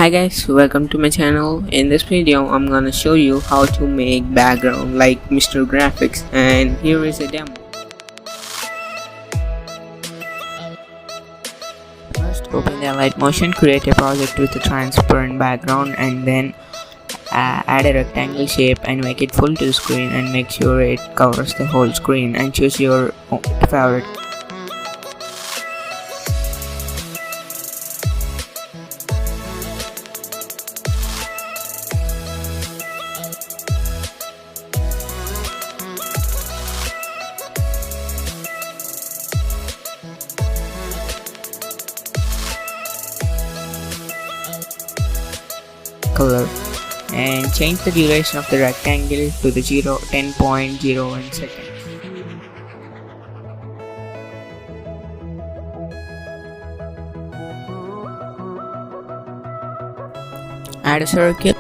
Hi guys, welcome to my channel. In this video I'm gonna show you how to make background like MRGRAPHIZ, and here is a demo. First open the alightmotion, create a project with a transparent background, and then add a rectangle shape and make it full to the screen and make sure it covers the whole screen, and choose your favorite color, and change the duration of the rectangle to the 10.01 seconds. Add a circle.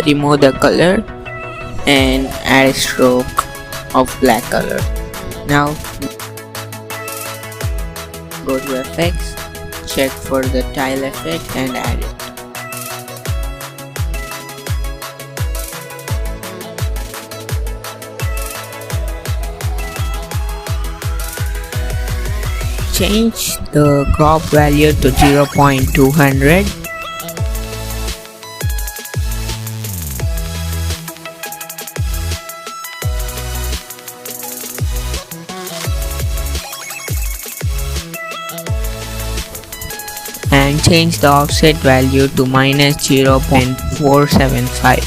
Remove the color and add a stroke of black color. Now go to effects, check for the tile effect and add it. Change the crop value to 0.200. And change the offset value to -0.475.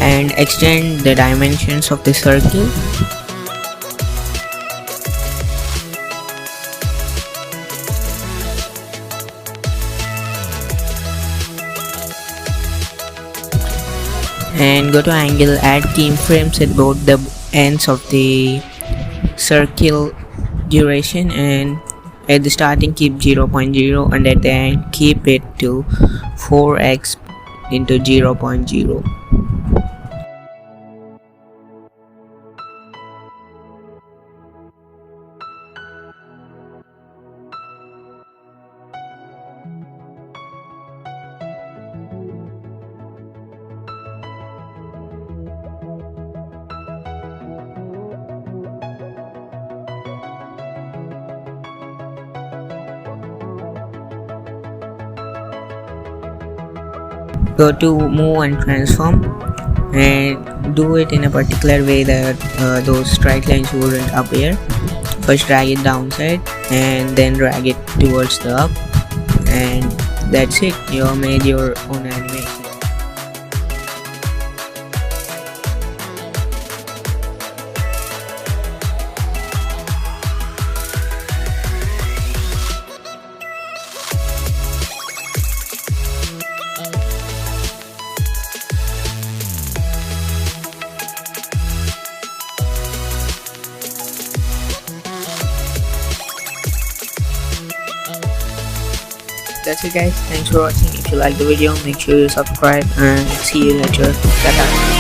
And extend the dimensions of the circle. And go to angle, add keyframes at both the ends of the circle duration, and at the starting keep 0.0 and at the end keep it to 4x into 0.0. Go to move and transform and do it in a particular way that those straight lines wouldn't appear. First drag it downside and then drag it towards the up, and that's it. You have made your own animation. That's it guys, thanks for watching. If you like the video, make sure you subscribe and see you later. Bye.